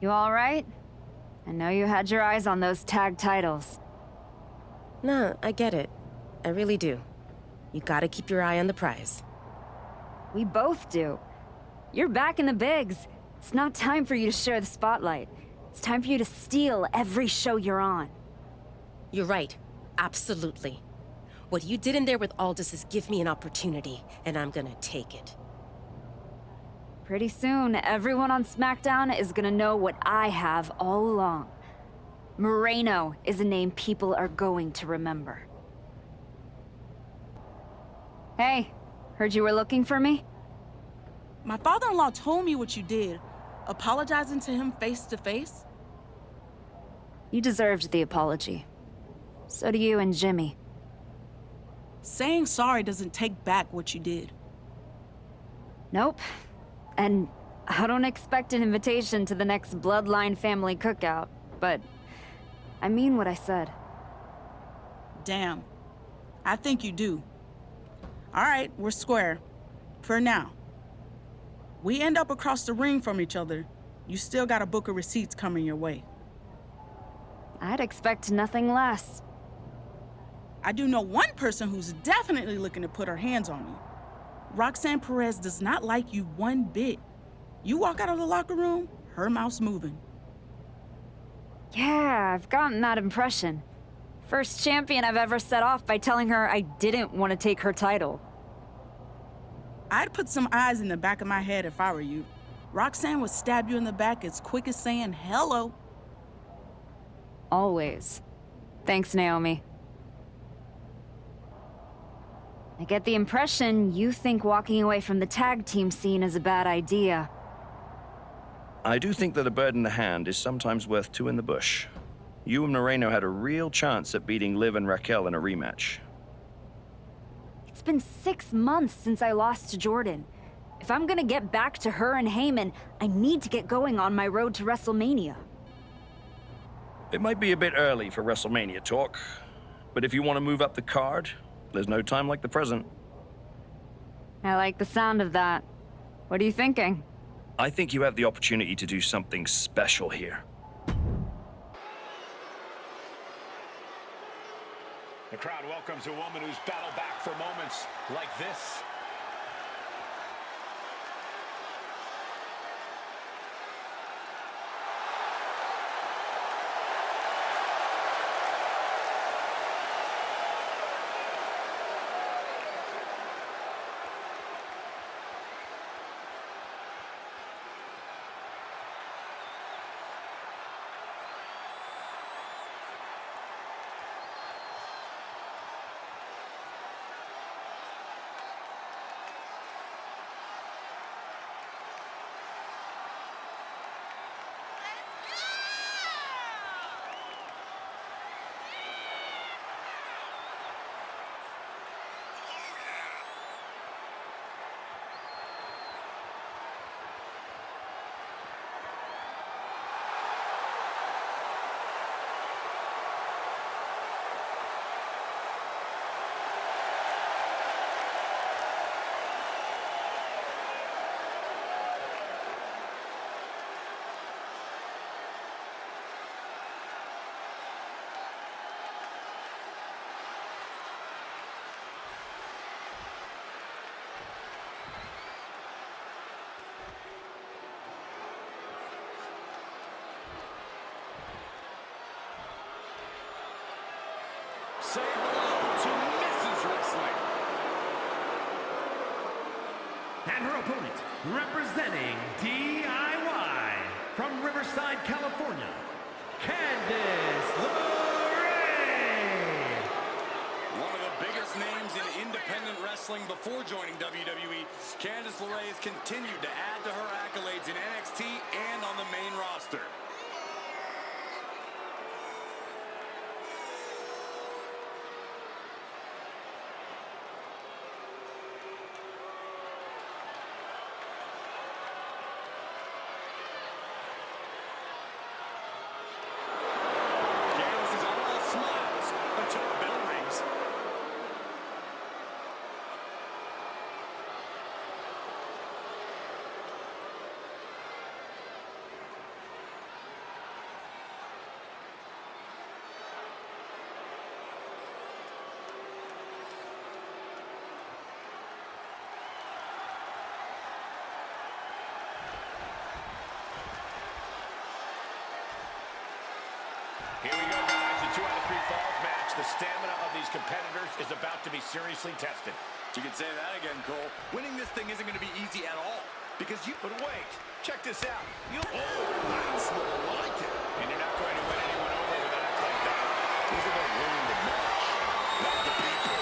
You all right? I know you had your eyes on those tag titles. No, I get it. I really do. You gotta keep your eye on the prize. We both do. You're back in the bigs. It's not time for you to share the spotlight. It's time for you to steal every show you're on. You're right. Absolutely. What you did in there with Aldous is give me an opportunity, and I'm gonna take it. Pretty soon, everyone on SmackDown is gonna know what I have all along. Moreno is a name people are going to remember. Hey, heard you were looking for me? My father-in-law told me what you did. Apologizing to him face to face? You deserved the apology. So do you and Jimmy. Saying sorry doesn't take back what you did. Nope. And I don't expect an invitation to the next Bloodline family cookout, but I mean what I said. Damn. I think you do. All right, we're square. For now. We end up across the ring from each other. You still got a book of receipts coming your way. I'd expect nothing less. I do know one person who's definitely looking to put her hands on you. Roxanne Perez does not like you one bit. You walk out of the locker room, her mouth's moving. Yeah, I've gotten that impression. First champion I've ever set off by telling her I didn't want to take her title. I'd put some eyes in the back of my head if I were you. Roxanne would stab you in the back as quick as saying hello. Always. Thanks, Naomi. I get the impression you think walking away from the tag team scene is a bad idea. I do think that a bird in the hand is sometimes worth two in the bush. You and Moreno had a real chance at beating Liv and Raquel in a rematch. It's been 6 months since I lost to Jordan. If I'm gonna get back to her and Heyman, I need to get going on my road to WrestleMania. It might be a bit early for WrestleMania talk, but if you want to move up the card, there's no time like the present. I like the sound of that. What are you thinking? I think you have the opportunity to do something special here. The crowd welcomes a woman who's battled back for moments like this. Say hello to Mrs. Wrestling. And her opponent, representing DIY from Riverside, California, Candice LeRae. One of the biggest names in independent wrestling before joining WWE, Candice LeRae has continued to add to her accolades in NXT and on the main roster. Here we go, guys. The 2 out of 3 falls match. The stamina of these competitors is about to be seriously tested. You can say that again, Cole. Winning this thing isn't going to be easy at all. Because you... But wait, check this out. You... Oh, that's more like it. And you're not going to win anyone over with an act like that. These are going to ruin the match, not the people.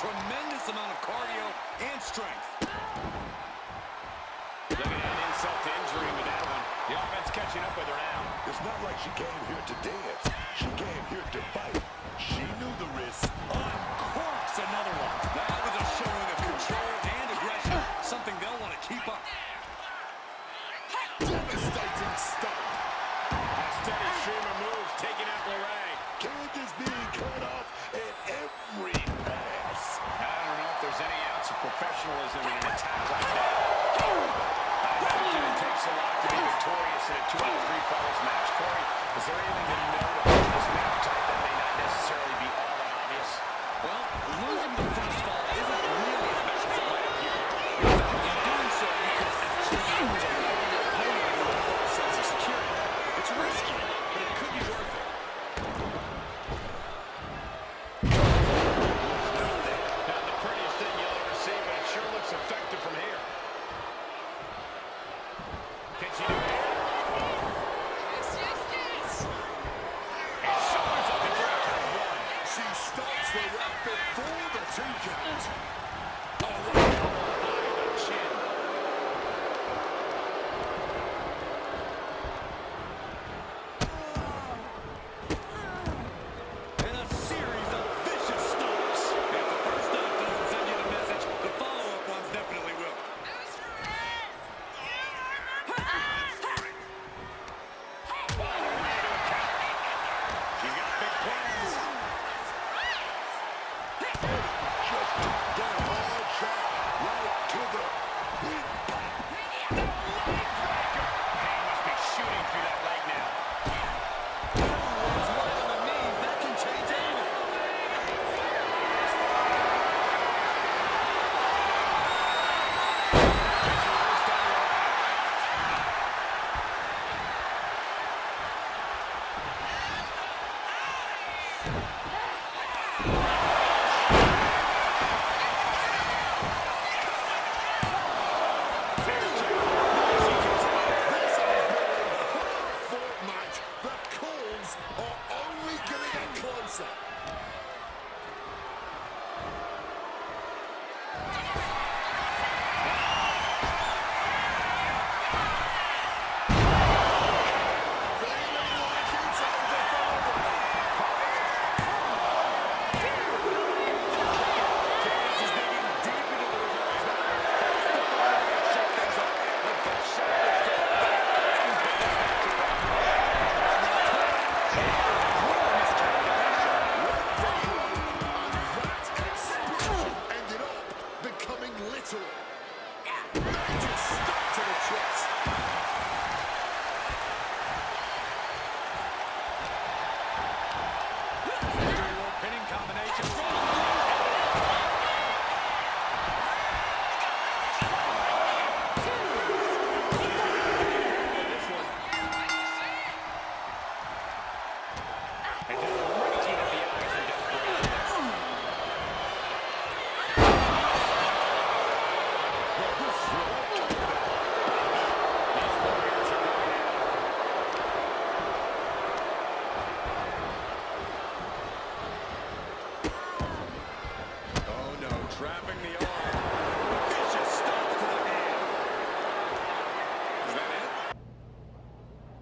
Tremendous amount of cardio and strength. Look at that insult to injury with that one. The offense catching up with her now. It's not like she came here to dance. She came here to fight. She knew the risk. Uncorks another one. That was a showing of control and aggression. Something they'll want to keep up. Devastating stop. A steady stream of moves taking out Lorraine. Candace being cut off at every pass. I don't know if there's any ounce of professionalism in an attack like that. I imagine it takes a lot to be victorious in a 2 out of 3 falls match. Corey, is there anything to note about this match type that may not necessarily be all that obvious? Well, losing the first fall isn't really as bad as it might appear. In fact, in doing so, you could actually be able to lower your opponent with a false sense of security. It's risky, but it could be worth it. Not the prettiest thing you'll ever see, but it sure looks effective from here. Can she do it? And shoulders up and down to 1. She stops the rep before the 2 count. Oh, right behind the chin. And a series of vicious stomps. If the first stomp doesn't send you the message, the follow-up ones definitely will. She's got big plans. Just that hard shot right to the windpipe. Pain must be shooting through that leg now. It's right on the knees. That can change everything. This has been a hard-fought match. The calls are only going to get closer. Feeling like it's over for them. Candace is digging deep into the reserves now. Shake things up. The best shot is still back. And put this match away. And that explosion ended up becoming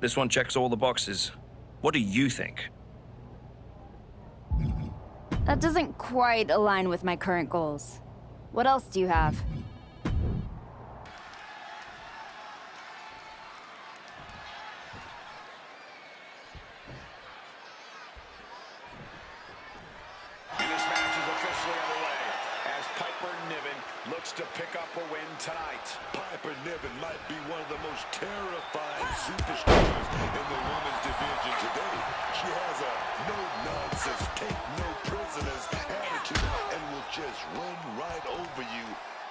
This one checks all the boxes. What do you think? That doesn't quite align with my current goals. What else do you have? This match is officially underway as Piper Niven looks to pick up a win tonight. Piper Niven might be one of the most terrifying superstars in the women's division today. She has a no-nonsense, take-no-prisoners attitude and will just run right over you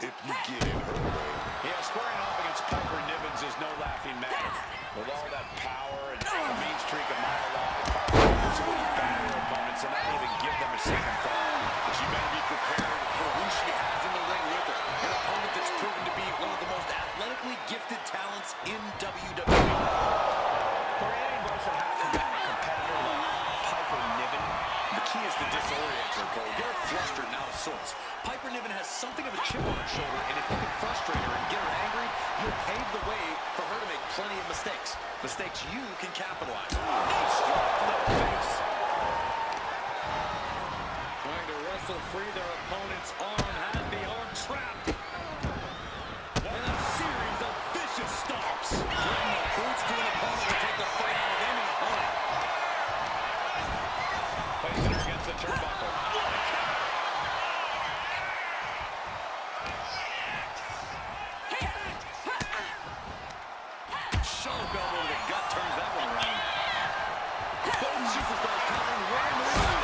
if you get in her way. Yeah, squaring off against Piper Nivens is no laughing matter. With all that power and a mean streak a mile long, Piper Nivens will batter her opponents and not even give them a second thought. She better be prepared for who she has in the ring with her. An opponent that's proven to be one of the most athletically gifted talents in WWE. For any of us that have to be a competitor like Piper Niven, the key is to disorient her, Cole. Get her flustered and out of sorts. Piper Niven has something of a chip on her shoulder, and if you can frustrate her and get her angry, you'll pave the way for her to make plenty of mistakes. Mistakes you can capitalize on. Nice strike to the face. Trying to wrestle free their opponent's arm, has the arm trapped. And a series of vicious stomps. Giving the boots to an opponent will take the fight out of any opponent. Placing her against the turnbuckle. Sharp elbow to the gut turns that one around. Both superstars covering where Myrise.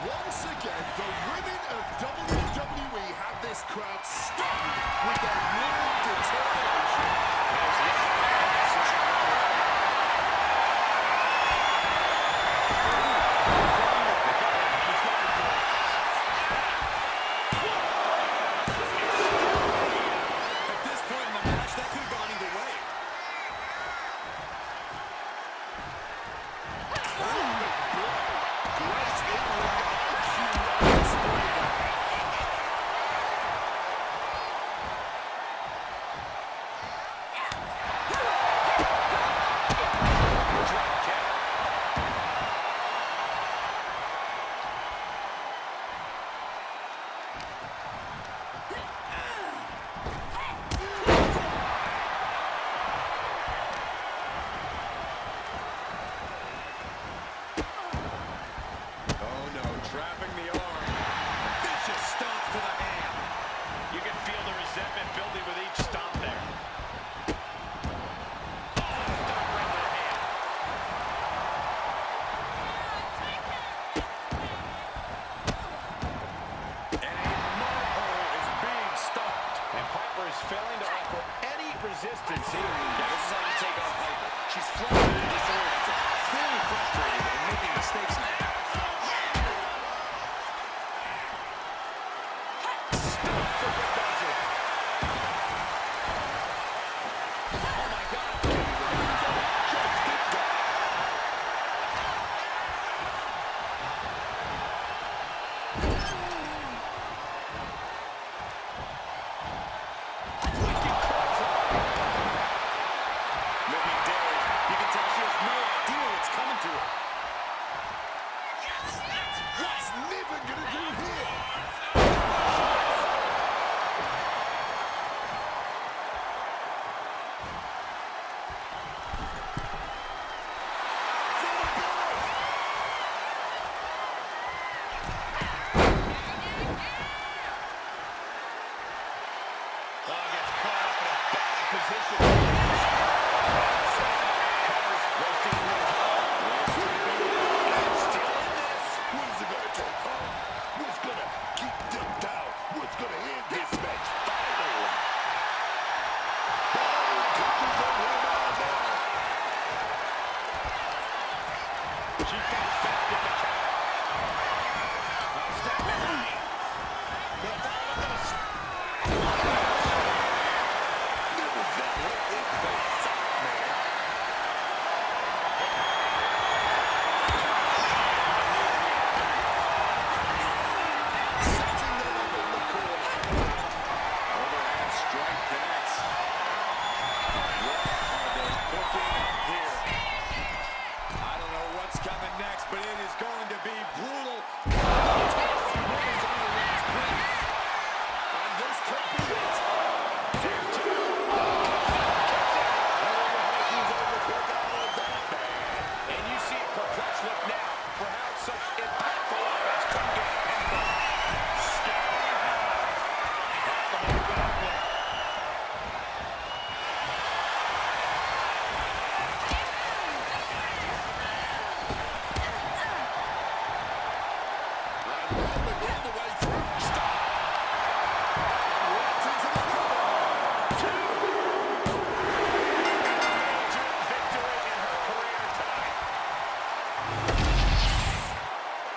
Once again, the women of WWE have this crowd stunned with their real determination. At this point in the match, that could have gone either way. Trapping the arm. Vicious stomp to the hand. You can feel the resentment building with each stomp there. Oh, stomp right to the hand. And a mud hole is being stopped. And Piper is failing to offer any resistance here. Yeah, this is how you take on Piper. She's flustered and disoriented, clearly frustrated and making mistakes now. She fights back with the counter. Step in. The follow with a but it is going to be brutal. And this could be it. And you see a perplexed look now for how such impactful offense can get pinfall. Scary high. That's the move back there.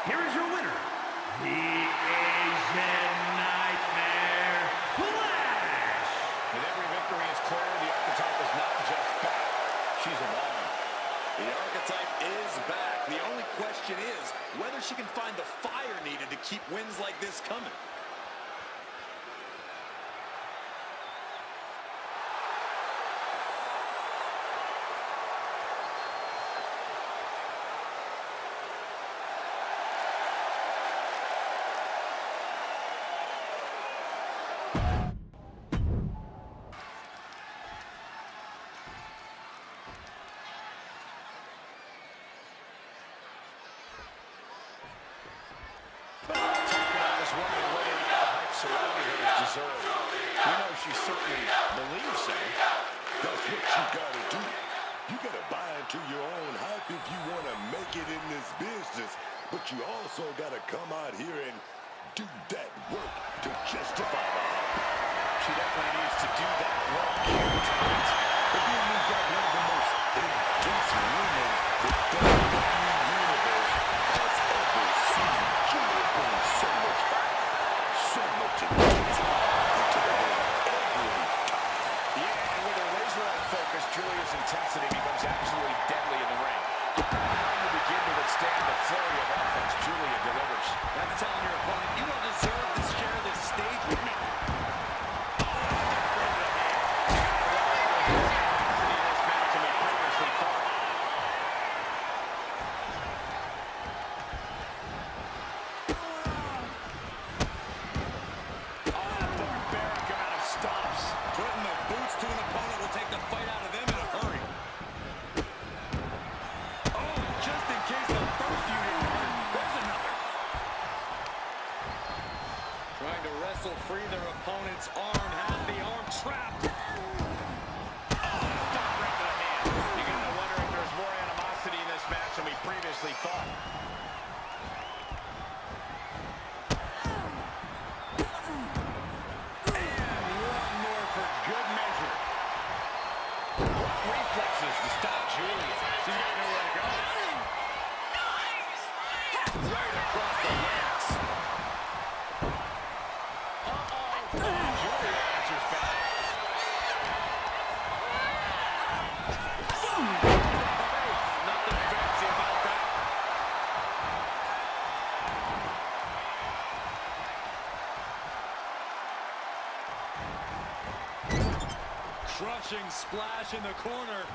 Here is your winner, the Asian Nightmare, Flash! With every victory is clear, the archetype is not just back, she's evolving. The archetype is back. The only question is whether she can find the fire needed to keep wins like this coming. Deserved. We know she certainly believes so. That's what you gotta do. You gotta buy into your own hype if you want to make it in this business. But you also gotta come out here and do that work to justify the hype. She definitely needs to do that work. But then we got one of the most intense women the WWE universe has ever seen. Julia brings so much fire, so much intensity. Julia's intensity becomes absolutely deadly in the ring. Trying to begin to withstand the flurry of offense Julia delivers. That's telling your opponent, you don't deserve to share this stage with me. Barbaric amount of stomps. Putting the boots to an opponent will take the fight out of them in a hurry. Oh, just in case the first few didn't hurt, there's another. Trying to wrestle free their opponent's arm, has the arm trapped. Stop right to the hand. You gotta wonder if there's more animosity in this match than we previously thought. Reflexes to stop Julia. She's got nowhere to go. Right across the legs. Julia answers back. Nothing fancy about that. Crushing splash in the corner.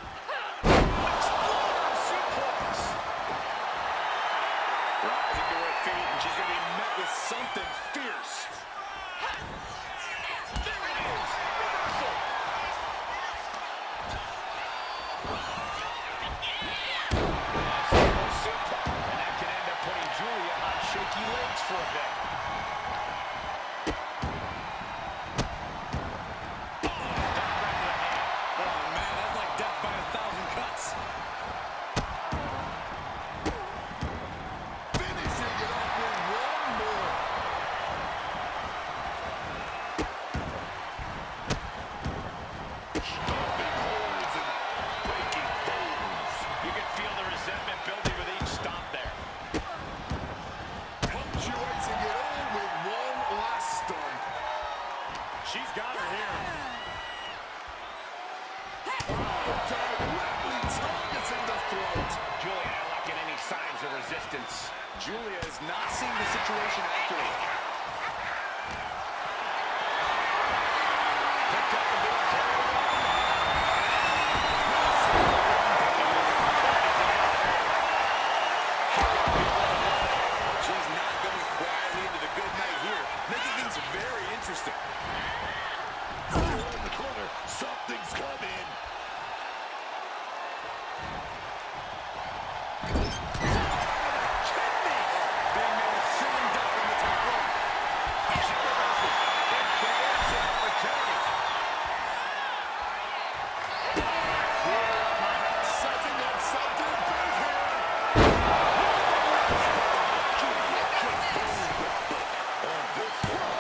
Exploder suplex. Rising to her feet, and she's going to be met with something fierce. There it is. Reversal. And that can end up putting Julia on shaky legs for a bit. of resistance. Julia is not seeing the situation accurately. Picked up and being carried away. She's not going quietly into the good night here, making things very interesting. In the corner, something's coming. Being made sitting duck on the top rope. He's interrupted. It creates an opportunity. Setting up something big here. On this one.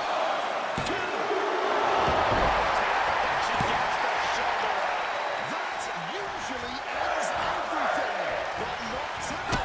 She gets the shoulder up. That usually ends everything, but not tonight.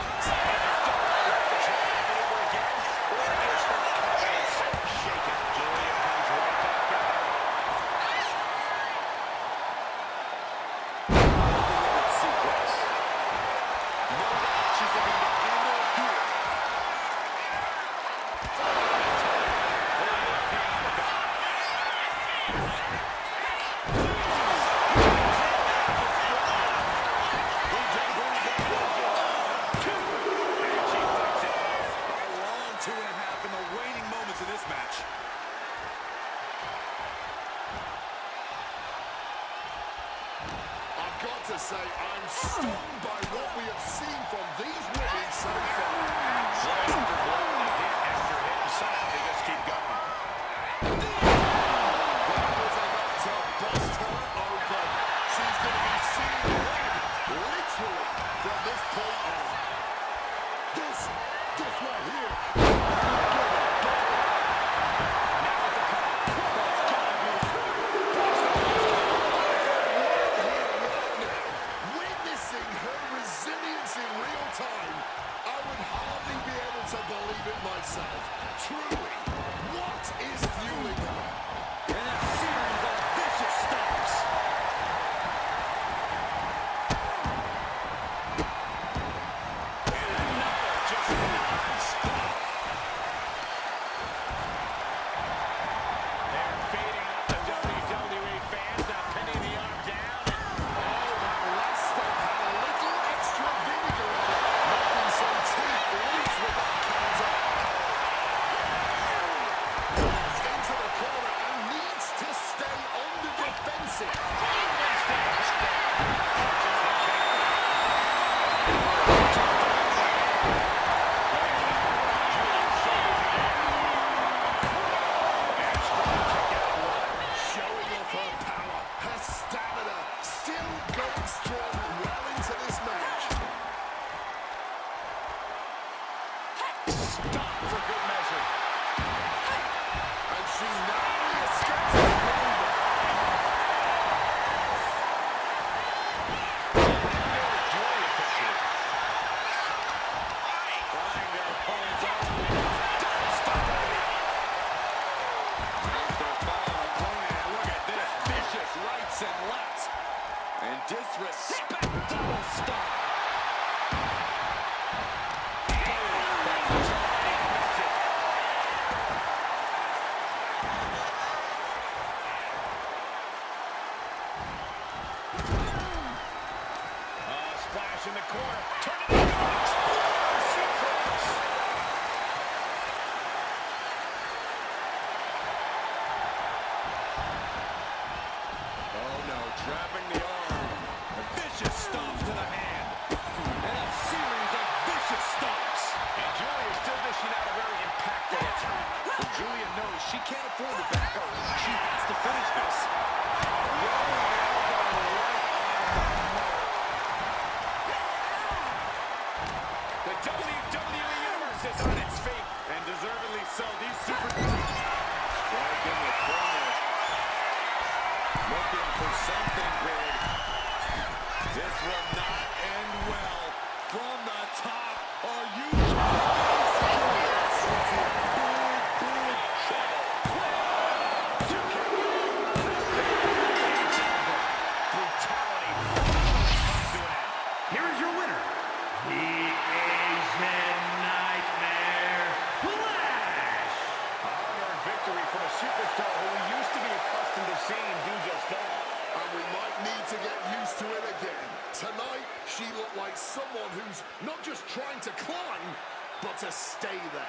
To say I'm stunned by what we have seen from these women so far. Hit after hit, and somehow they just keep going. That was enough to bust her open. She's going to be seeing red, literally, from this point on. This right here. Witnessing her resilience in real time, I would hardly be able to believe it myself. Truly, what is fueling her? And a series of vicious stomps. And another just non-stop. They're feeding off the WWE fans, now pinning the arm down. Unless they've had a little extra vinegar in it, making some teeth loose with that counter. Gets into the corner and needs to stay on the defensive. Showing off her power, her stamina, still going strong well into this match. Stop for good measure. And she narrowly escapes the blow. Julia picture. Flying their opponents all the way. Don't stop it. Time for a foul opponent. And look at this. Vicious rights and lefts. And disrespect. Double stop. Splash in the corner. Turn it around. Suplex. Oh no, trapping the arm. A vicious stomp to the hand. And a series of vicious stomps. And Julia is still dishing out a very impactful attack. But Julia knows she can't afford to back up. She has to finish this. Rolling elbow right on the mark. The WWE Universe is on its feet, and deservedly so. These super right in the corner, looking for something big. This will not end well. From the top, are you Here is your winner, the Asian but to stay there.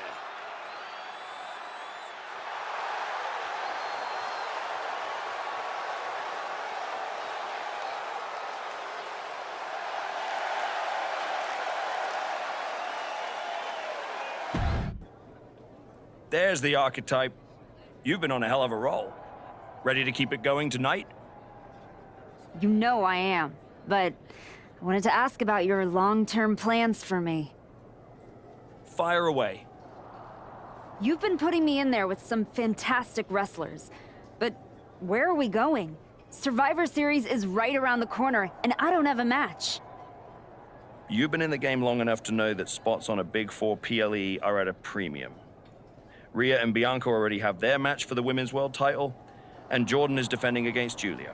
There's the archetype. You've been on a hell of a roll. Ready to keep it going tonight? You know I am, but I wanted to ask about your long-term plans for me. Fire away. You've been putting me in there with some fantastic wrestlers, but where are we going? Survivor Series is right around the corner, and I don't have a match. You've been in the game long enough to know that spots on a Big Four PLE are at a premium. Rhea and Bianca already have their match for the Women's World title, and Jordan is defending against Julia.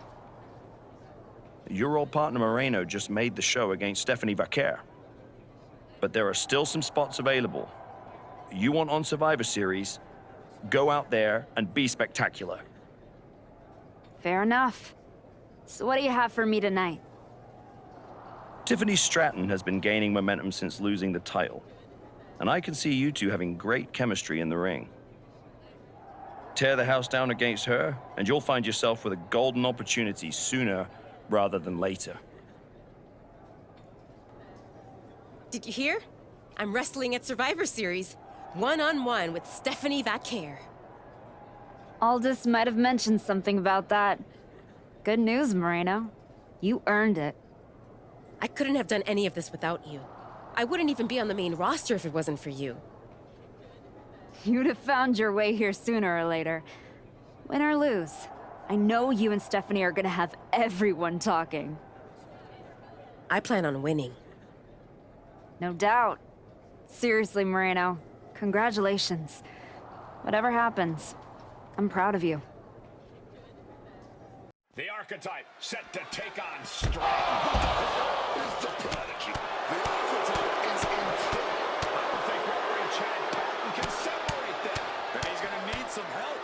Your old partner Moreno just made the show against Stephanie Vaquer. But there are still some spots available. You want on Survivor Series, go out there and be spectacular. Fair enough. So what do you have for me tonight? Tiffany Stratton has been gaining momentum since losing the title, and I can see you two having great chemistry in the ring. Tear the house down against her, and you'll find yourself with a golden opportunity sooner rather than later. Did you hear? I'm wrestling at Survivor Series, one-on-one with Stephanie Vaquer. Aldous might have mentioned something about that. Good news, Moreno. You earned it. I couldn't have done any of this without you. I wouldn't even be on the main roster if it wasn't for you. You'd have found your way here sooner or later. Win or lose, I know you and Stephanie are gonna have everyone talking. I plan on winning. No doubt. Seriously, Moreno, congratulations. Whatever happens, I'm proud of you. The archetype set to take on strong. It's the prodigy. The archetype is incredible. I don't think Rory and Chad Patton can separate them. Then he's going to need some help.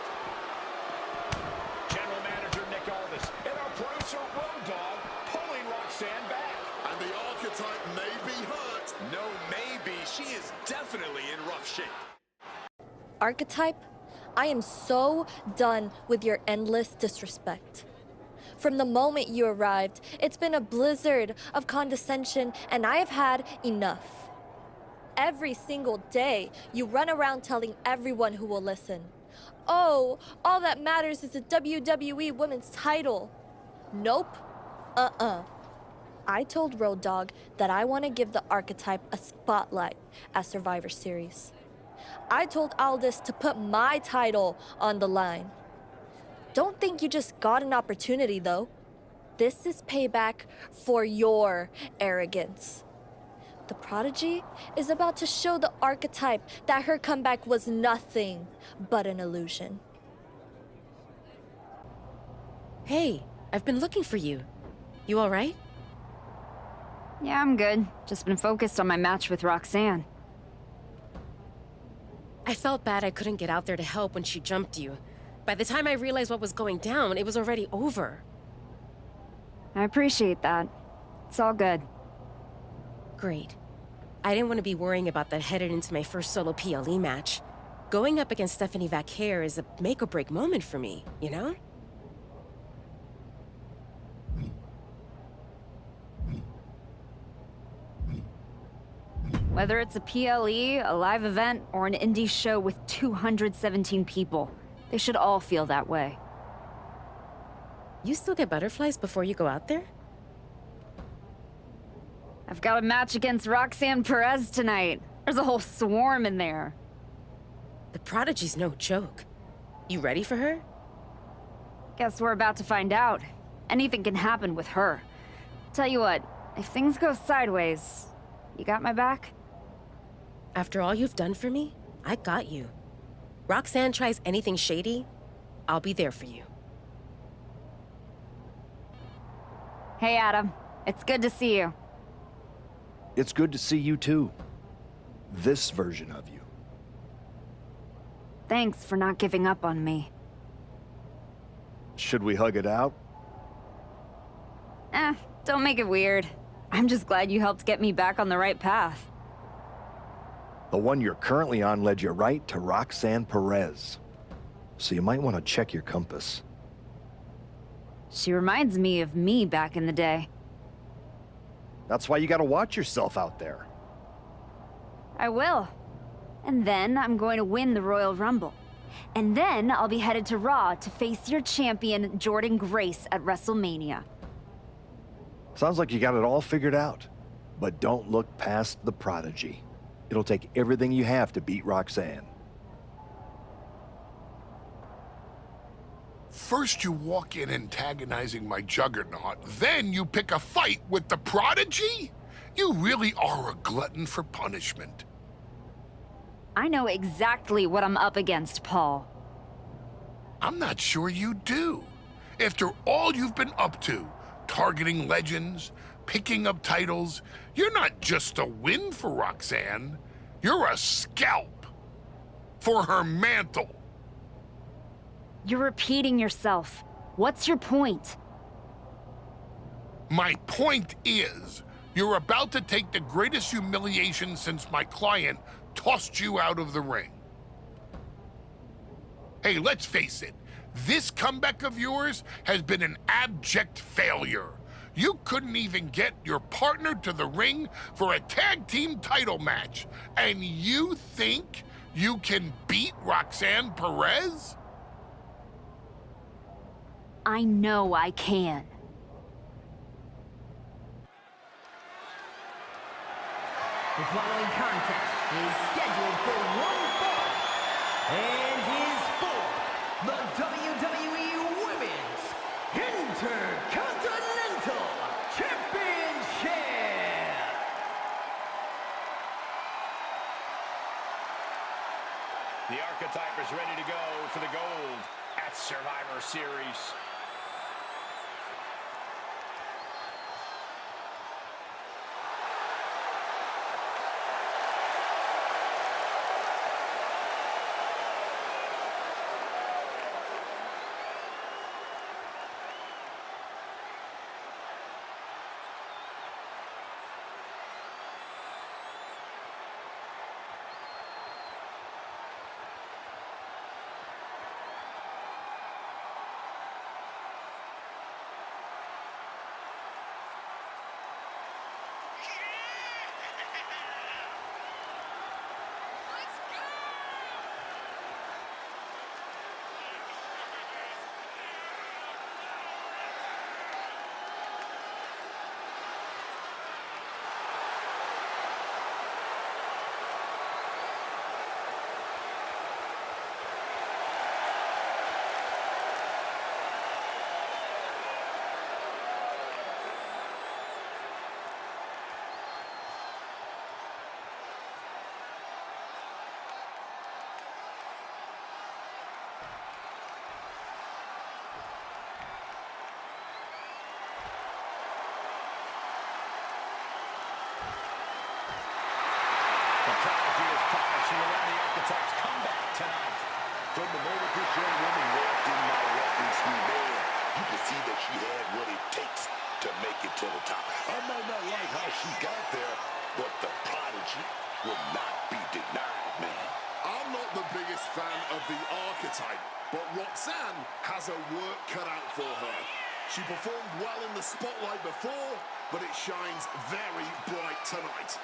General Manager Nick Aldis and our producer Road Dogg pulling Roxanne back. And the archetype may be hurt. No, maybe. She is definitely in rough shape. Archetype, I am so done with your endless disrespect. From the moment you arrived, it's been a blizzard of condescension, and I have had enough. Every single day, you run around telling everyone who will listen, "Oh, all that matters is the WWE Women's title." Nope. I told Road Dogg that I want to give the archetype a spotlight at Survivor Series. I told Aldis to put my title on the line. Don't think you just got an opportunity, though. This is payback for your arrogance. The prodigy is about to show the archetype that her comeback was nothing but an illusion. Hey, I've been looking for you. You all right? Yeah, I'm good. Just been focused on my match with Roxanne. I felt bad I couldn't get out there to help when she jumped you. By the time I realized what was going down, it was already over. I appreciate that. It's all good. Great. I didn't want to be worrying about that headed into my first solo PLE match. Going up against Stephanie Vaquer is a make-or-break moment for me, you know? Whether it's a PLE, a live event, or an indie show with 217 people, they should all feel that way. You still get butterflies before you go out there? I've got a match against Roxanne Perez tonight. There's a whole swarm in there. The prodigy's no joke. You ready for her? Guess we're about to find out. Anything can happen with her. Tell you what, if things go sideways, you got my back? After all you've done for me, I got you. Roxanne tries anything shady, I'll be there for you. Hey, Adam. It's good to see you. It's good to see you too. This version of you. Thanks for not giving up on me. Should we hug it out? Don't make it weird. I'm just glad you helped get me back on the right path. The one you're currently on led you right to Roxanne Perez. So you might want to check your compass. She reminds me of me back in the day. That's why you gotta watch yourself out there. I will. And then I'm going to win the Royal Rumble. And then I'll be headed to Raw to face your champion, Jordan Grace, at WrestleMania. Sounds like you got it all figured out. But don't look past the prodigy. It'll take everything you have to beat Roxanne. First you walk in antagonizing my juggernaut, then you pick a fight with the prodigy? You really are a glutton for punishment. I know exactly what I'm up against, Paul. I'm not sure you do. After all you've been up to, targeting legends, picking up titles, you're not just a win for Roxanne, you're a scalp for her mantle. You're repeating yourself. What's your point? My point is, you're about to take the greatest humiliation since my client tossed you out of the ring. Hey, let's face it, this comeback of yours has been an abject failure. You couldn't even get your partner to the ring for a tag team title match, and you think you can beat Roxanne Perez? I know I can. The following contest is scheduled for one fall and is for the WWE Women's Intercontinental Championship. The archetype is ready to go for the gold at Survivor Series. From the moment this young woman walked in my reference room there, you could see that she had what it takes to make it to the top. I might not like how she got there, but the prodigy will not be denied, man. I'm not the biggest fan of the archetype, but Roxanne has her work cut out for her. She performed well in the spotlight before, but it shines very bright tonight.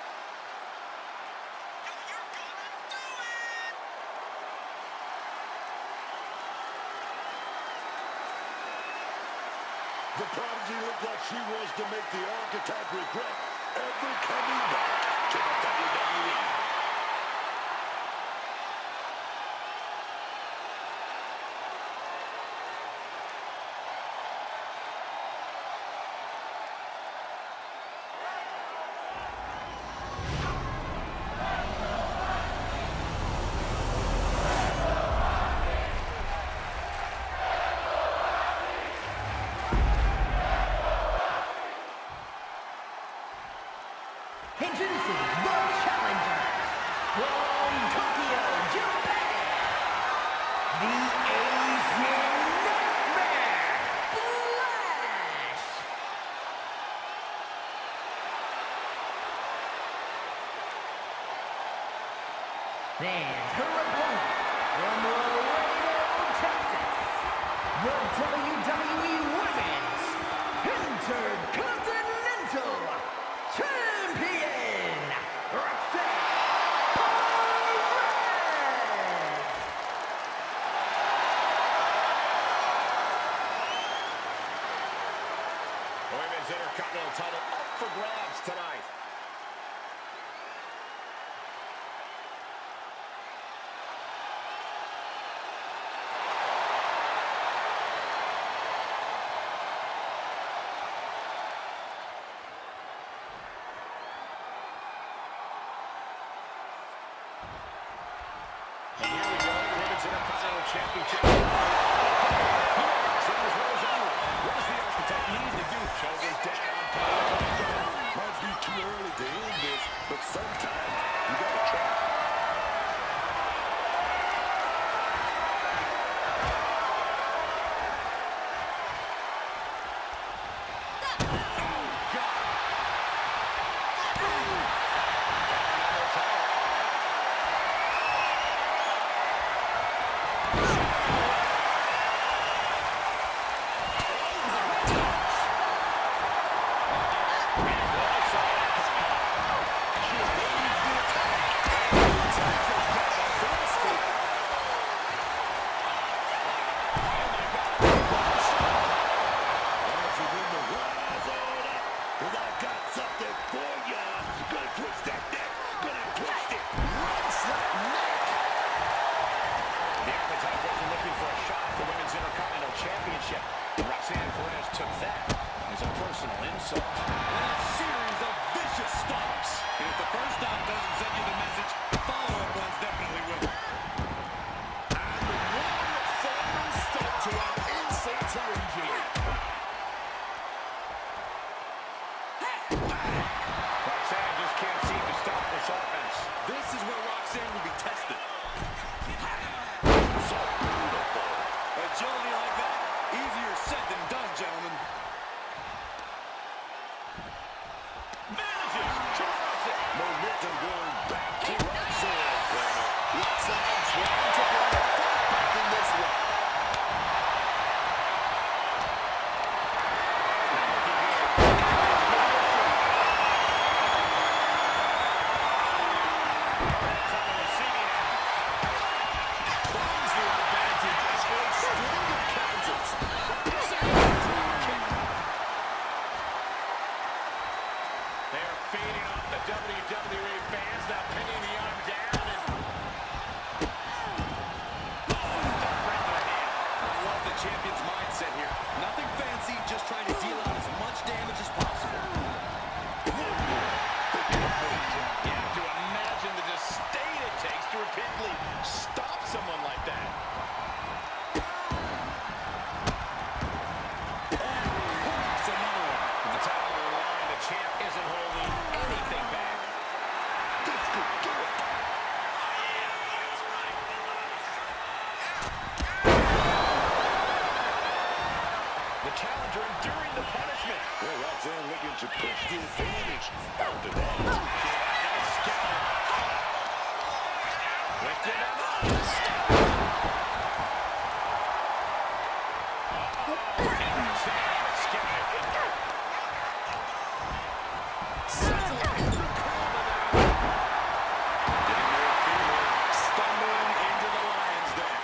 The prodigy looked like she wants to make the archetype regret ever coming back to the WWE. Introducing the challenger from Tokyo, Japan, the Asian Nightmare, Flash. And her opponent from Moreno, Texas, the WWE Women's Intercontinental Champion, ROXANNE. The Women's Intercontinental title up for grabs tonight. And here we go, the Women's Intercontinental Championship. What does the architect need to do? Shoulders down. Might be too early to end this, but sometimes you gotta try. Roxanne Perez took that as a personal insult. And a series of vicious stomps. And if the first stomp doesn't send you the message, the follow-up ones definitely will. And one final step to our insult to injury. Roxanne just can't seem to stop this offense. This is where Roxanne will be tested. So beautiful. Agility like that, easier said than done, gentlemen. Manages to force it. Momentum going back to Roxanne. Roxanne's trying to bring the fight back in this one. They're feeding off the WWE fans, now pinning the arm down and right to the hand. I love the champion's mindset here. Nothing fancy, just trying to deal out as much damage as possible. You have to imagine the disdain it takes to repeatedly stop someone like that. That's another one. With the title on the line, the champ isn't holding anything back. This could do it. The challenger enduring the punishment. Well, Roxanne looking to push the advantage after that. Lifting him up. Stumbling into the lion's den.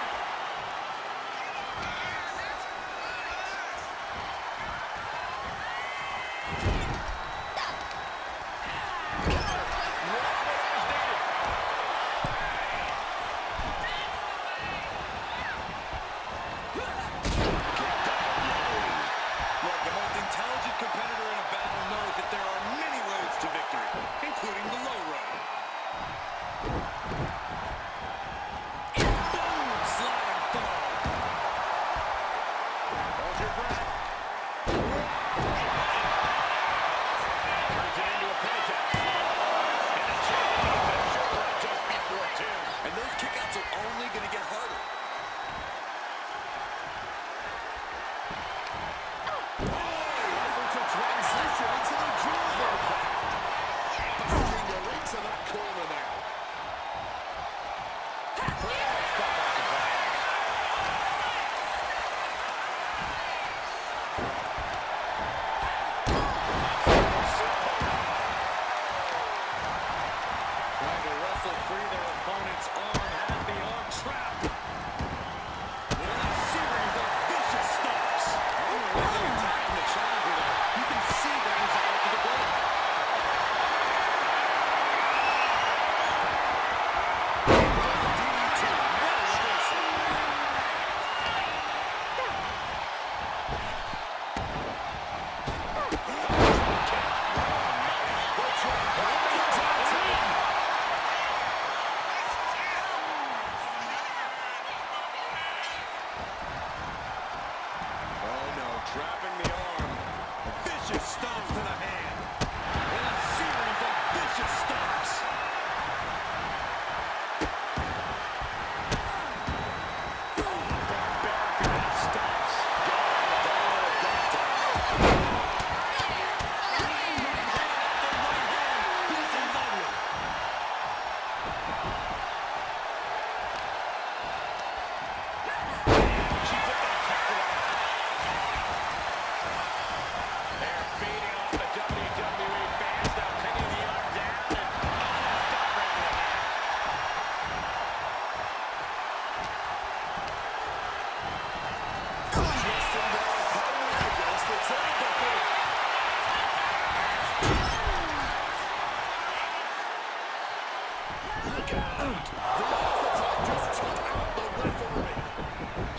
The archetype just took out the referee.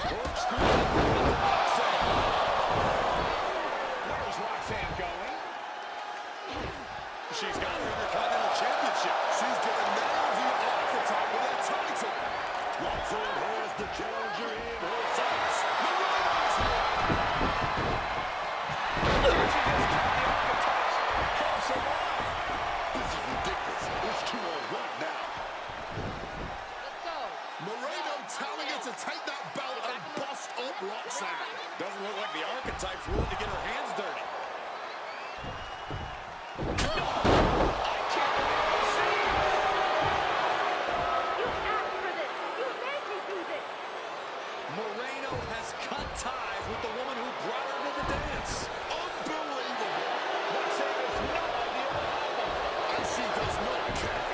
Corkscrew with Roxanne. Where's Roxanne going? She's got her Intercontinental Championship. She's gonna nail the archetype with a title. Roxanne has the challenger in her sights. Moreno's here. She just kept the archetypes close alive. This is ridiculous. It's 2-on-1 now. Moreno telling her to take that belt and bust up Roxanne. Doesn't look like the archetype's willing to get her hands dirty. Moreno has cut ties with the woman who brought her to the dance. Unbelievable. Roxanne has no idea what happened. And she does not care.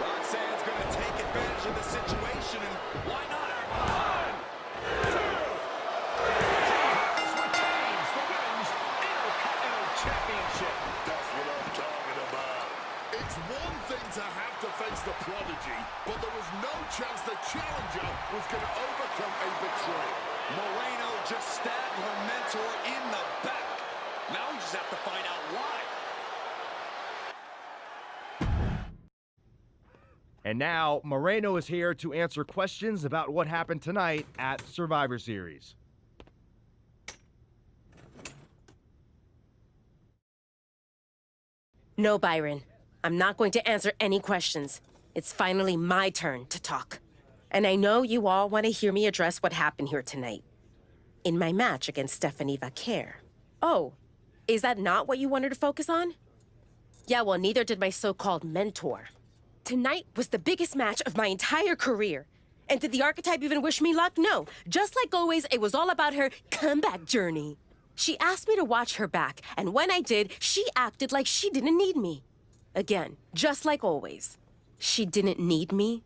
Roxanne's going to take advantage of the situation, and why not? Retains the women's Intercontinental Championship. That's what I'm talking about. It's one thing to have to face the prodigy, but there was no chance the challenger was going to overcome a betrayal. Moreno just stabbed her mentor in the back. Now we just have to find out why. And now, Moreno is here to answer questions about what happened tonight at Survivor Series. No, Byron. I'm not going to answer any questions. It's finally my turn to talk. And I know you all want to hear me address what happened here tonight. In my match against Stephanie Vaquer. Oh, is that not what you wanted to focus on? Yeah, well, neither did my so-called mentor. Tonight was the biggest match of my entire career. And did the archetype even wish me luck? No. Just like always, it was all about her comeback journey. She asked me to watch her back, and when I did, she acted like she didn't need me. Again, just like always. She didn't need me.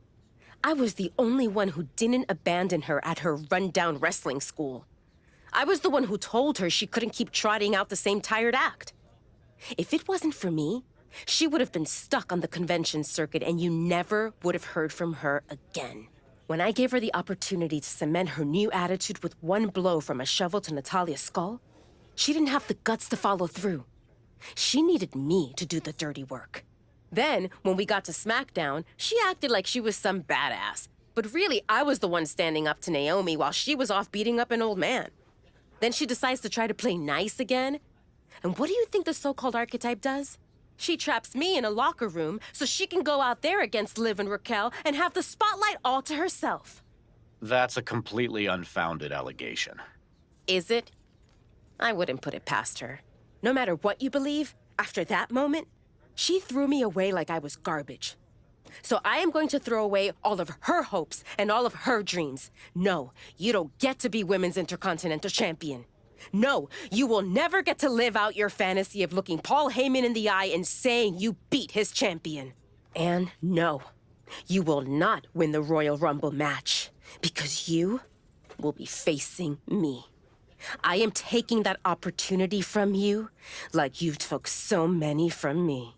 I was the only one who didn't abandon her at her rundown wrestling school. I was the one who told her she couldn't keep trotting out the same tired act. If it wasn't for me, she would have been stuck on the convention circuit and you never would have heard from her again. When I gave her the opportunity to cement her new attitude with one blow from a shovel to Natalia's skull, she didn't have the guts to follow through. She needed me to do the dirty work. Then, when we got to SmackDown, she acted like she was some badass. But really, I was the one standing up to Naomi while she was off beating up an old man. Then she decides to try to play nice again. And what do you think the so-called archetype does? She traps me in a locker room so she can go out there against Liv and Raquel and have the spotlight all to herself. That's a completely unfounded allegation. Is it? I wouldn't put it past her. No matter what you believe, after that moment, she threw me away like I was garbage. So I am going to throw away all of her hopes and all of her dreams. No, you don't get to be Women's Intercontinental Champion. No, you will never get to live out your fantasy of looking Paul Heyman in the eye and saying you beat his champion. And no, you will not win the Royal Rumble match because you will be facing me. I am taking that opportunity from you like you took so many from me.